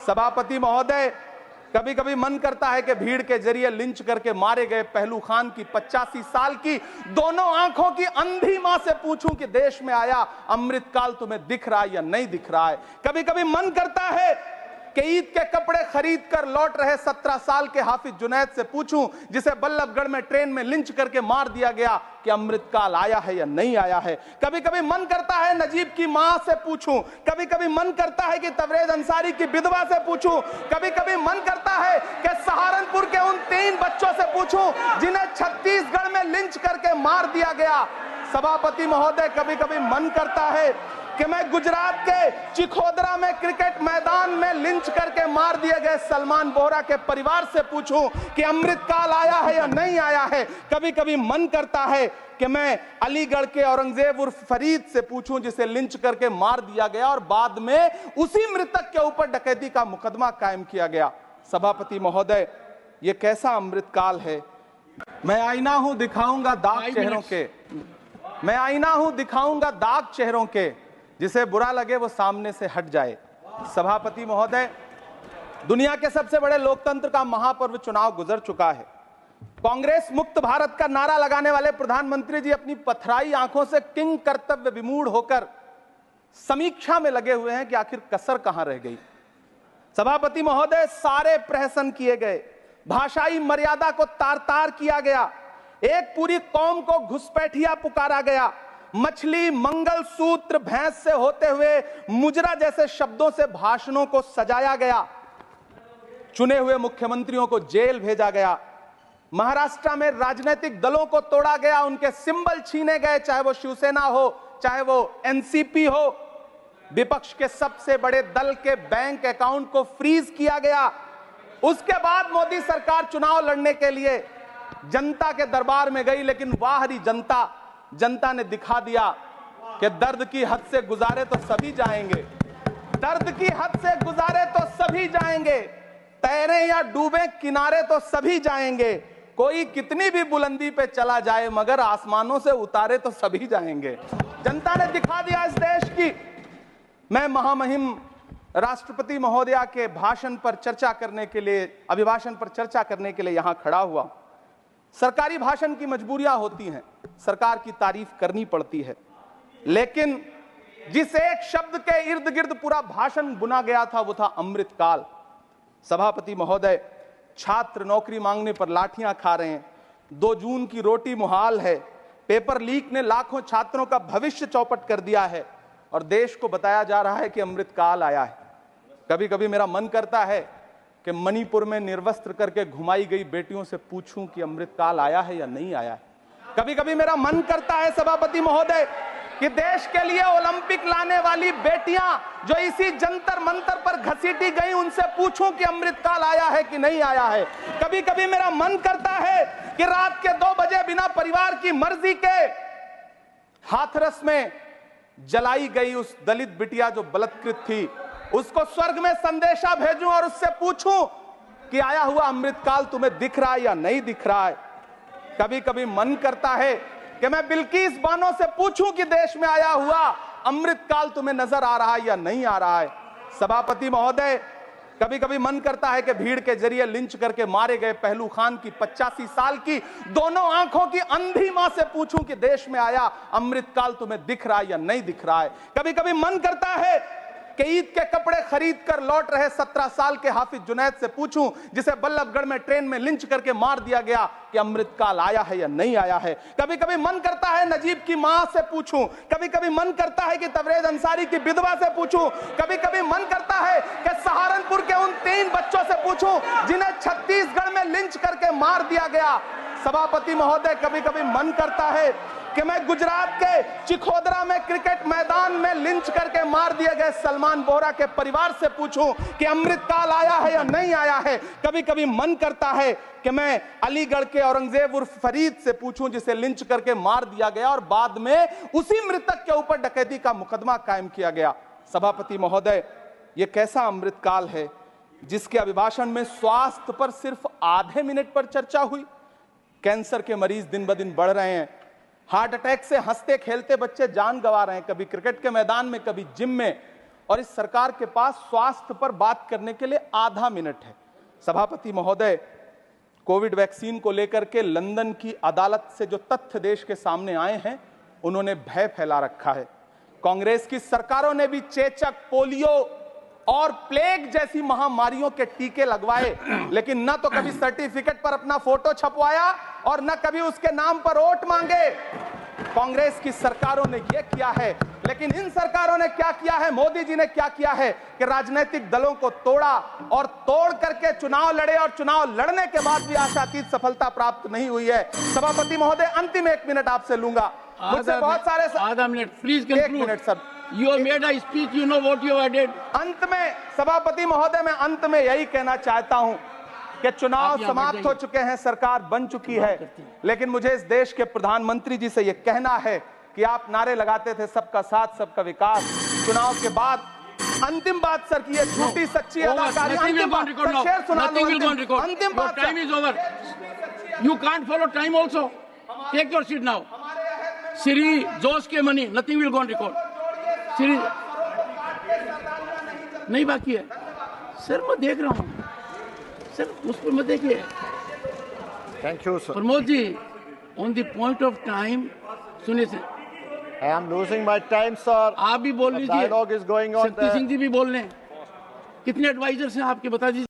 सभापति महोदय, कभी कभी मन करता है कि भीड़ के जरिए लिंच करके मारे गए पहलू खान की 85 साल की दोनों आंखों की अंधी मां से पूछूं कि देश में आया अमृतकाल तुम्हें दिख रहा है या नहीं दिख रहा है। कभी कभी मन करता है कि ईद के कपड़े खरीद कर लौट रहे 17 साल के हाफिज जुनैद से पूछूं, जिसे बल्लभगढ़ में ट्रेन में लिंच करके मार दिया गया, कि अमृतकाल आया है या नहीं आया है। कभी कभी मन करता है नजीब की मां से पूछूं, कभी कभी मन करता है कि तबरेज अंसारी की विधवा से पूछूं, कभी कभी मन करता है कि सहारनपुर के उन 3 बच्चों से पूछूं जिन्हें छत्तीसगढ़ में लिंच करके मार दिया गया। सभापति महोदय, कभी कभी मन करता है कि मैं गुजरात के चिखोदरा में क्रिकेट मैदान में लिंच करके मार दिए गए सलमान बोहरा के परिवार से पूछूं कि अमृतकाल आया है या नहीं आया है। कभी कभी मन करता है कि मैं अलीगढ़ के औरंगजेब उर्फ फरीद से पूछूं, जिसे लिंच करके मार दिया गया और बाद में उसी मृतक के ऊपर डकैती का मुकदमा कायम किया गया। सभापति महोदय, यह कैसा अमृतकाल है। मैं आईना हूं दिखाऊंगा दाग चेहरों के, मैं आईना हूं दिखाऊंगा दाग चेहरों के, जिसे बुरा लगे वो सामने से हट जाए। सभापति महोदय, दुनिया के सबसे बड़े लोकतंत्र का महापर्व चुनाव गुजर चुका है। कांग्रेस मुक्त भारत का नारा लगाने वाले प्रधानमंत्री जी अपनी पथराई आंखों से किंग कर्तव्य विमूढ़ होकर समीक्षा में लगे हुए हैं कि आखिर कसर कहां रह गई। सभापति महोदय, सारे प्रहसन किए गए, भाषाई मर्यादा को तार तार किया गया, एक पूरी कौम को घुसपैठिया पुकारा गया, मछली, मंगल सूत्र, भैंस से होते हुए मुजरा जैसे शब्दों से भाषणों को सजाया गया, चुने हुए मुख्यमंत्रियों को जेल भेजा गया, महाराष्ट्र में राजनीतिक दलों को तोड़ा गया, उनके सिंबल छीने गए, चाहे वो शिवसेना हो चाहे वो एनसीपी हो, विपक्ष के सबसे बड़े दल के बैंक अकाउंट को फ्रीज किया गया। उसके बाद मोदी सरकार चुनाव लड़ने के लिए जनता के दरबार में गई, लेकिन वाहरी जनता ने दिखा दिया कि दर्द की हद से गुजारे तो सभी जाएंगे, दर्द की हद से गुजारे तो सभी जाएंगे, तैरे या डूबे किनारे तो सभी जाएंगे, कोई कितनी भी बुलंदी पे चला जाए मगर आसमानों से उतारे तो सभी जाएंगे। जनता ने दिखा दिया इस देश की। मैं महामहिम राष्ट्रपति महोदया के भाषण पर चर्चा करने के लिए, अभिभाषण पर चर्चा करने के लिए यहां खड़ा हुआ। सरकारी भाषण की मजबूरियां होती हैं, सरकार की तारीफ करनी पड़ती है, लेकिन जिस एक शब्द के इर्द गिर्द पूरा भाषण बुना गया था वो था अमृतकाल। सभापति महोदय, छात्र नौकरी मांगने पर लाठियां खा रहे हैं, 2 जून की रोटी मुहाल है, पेपर लीक ने लाखों छात्रों का भविष्य चौपट कर दिया है और देश को बताया जा रहा है कि अमृतकाल आया है। कभी कभी मेरा मन करता है कि मणिपुर में निर्वस्त्र करके घुमाई गई बेटियों से पूछूं कि अमृतकाल आया है या नहीं आया है। कभी कभी मेरा मन करता है सभापति महोदय कि देश के लिए ओलंपिक लाने वाली बेटियां जो इसी जंतर मंतर पर घसीटी गई, उनसे पूछूं कि अमृतकाल आया है कि नहीं आया है। कभी कभी मेरा मन करता है कि रात के 2 बजे बिना परिवार की मर्जी के हाथरस में जलाई गई उस दलित बिटिया जो बलात्कृत थी, उसको स्वर्ग में संदेशा भेजूं और उससे पूछूं कि आया हुआ अमृतकाल तुम्हें दिख रहा है या नहीं दिख रहा है। कभी कभी मन करता है कि मैं बिल्किस बानो से पूछूं कि देश में आया हुआ अमृतकाल तुम्हें नजर आ रहा है या नहीं आ रहा है। सभापति महोदय, कभी कभी मन करता है कि भीड़ के जरिए लिंच करके मारे गए पहलू खान की 85 साल की दोनों आंखों की अंधी मां से पूछूं कि देश में आया अमृतकाल तुम्हें दिख रहा है या नहीं दिख रहा है। कभी कभी मन करता है कि ईद के कपड़े खरीद कर लौट रहे 17 साल के हाफिज जुनैद से पूछूं, जिसे बल्लभगढ़ में ट्रेन में लिंच करके मार दिया गया, कि अमृतकाल आया है या नहीं आया है। कभी कभी मन करता है नजीब की मां से पूछूं, कभी कभी मन करता है कि तबरेज अंसारी की विधवा से पूछूं, कभी कभी मन करता है कि सहारनपुर के उन 3 बच्चों से पूछूं जिन्हें छत्तीसगढ़ में लिंच करके मार दिया गया। सभापति महोदय, कभी कभी मन करता है कि मैं गुजरात के चिखोदरा में क्रिकेट मैदान में लिंच करके मार दिए गए सलमान बोहरा के परिवार से पूछूं कि अमृतकाल आया है या नहीं आया है। कभी कभी मन करता है कि मैं अलीगढ़ के औरंगजेब उर्फ फरीद से पूछूं, जिसे लिंच करके मार दिया गया और बाद में उसी मृतक के ऊपर डकैती का मुकदमा कायम किया गया। सभापति महोदय, यह कैसा अमृतकाल है जिसके अभिभाषण में स्वास्थ्य पर सिर्फ आधे मिनट पर चर्चा हुई। कैंसर के मरीज दिन ब दिन बढ़ रहे हैं, हार्ट अटैक से हंसते खेलते बच्चे जान गंवा रहे हैं, कभी क्रिकेट के मैदान में, कभी जिम में, और इस सरकार के पास स्वास्थ्य पर बात करने के लिए आधा मिनट है। सभापति महोदय, कोविड वैक्सीन को लेकर के लंदन की अदालत से जो तथ्य देश के सामने आए हैं, उन्होंने भय फैला रखा है। कांग्रेस की सरकारों ने भी चेचक, पोलियो और प्लेग जैसी महामारियों के टीके लगवाए, लेकिन न तो कभी सर्टिफिकेट पर अपना फोटो छपवाया और न कभी उसके नाम पर वोट मांगे। कांग्रेस की सरकारों ने यह किया है, लेकिन इन सरकारों ने क्या किया है, मोदी जी ने क्या किया है कि राजनीतिक दलों को तोड़ा और तोड़ करके चुनाव लड़े, और चुनाव लड़ने के बाद भी आशातीत सफलता प्राप्त नहीं हुई है। सभापति महोदय, अंतिम 1 मिनट आपसे लूंगा। मुझसे बहुत सारे आधा minute please. 1 minute sir. You made a speech, you know what you added. अंत में सभापति महोदय, मैं अंत में यही कहना चाहता हूं कि चुनाव समाप्त हो चुके हैं, सरकार बन चुकी है, लेकिन मुझे इस देश के प्रधानमंत्री जी से यह कहना है कि आप नारे लगाते थे सबका साथ सबका विकास। चुनाव के बाद अंतिम बात सर की ये झूठी सच्ची अदाकारी। अंतिम बात शेर सुना दो। अंतिम बात। Time is over. You can't follow time also. Take your seat now. Siri, जोश के money, nothing will go on record. Siri, नहीं बाकी है सर, मैं देख रहा हूँ सर, उस पर मत देखिए। Thank you sir. Pramod ji, on the point of time सुनिए sir. I am losing my time sir. आप भी बोल लीजिए। Dialogue is going on. Shakti Singh जी भी बोल रहे हैं। कितने एडवाइजर्स हैं आपके, बता दीजिए।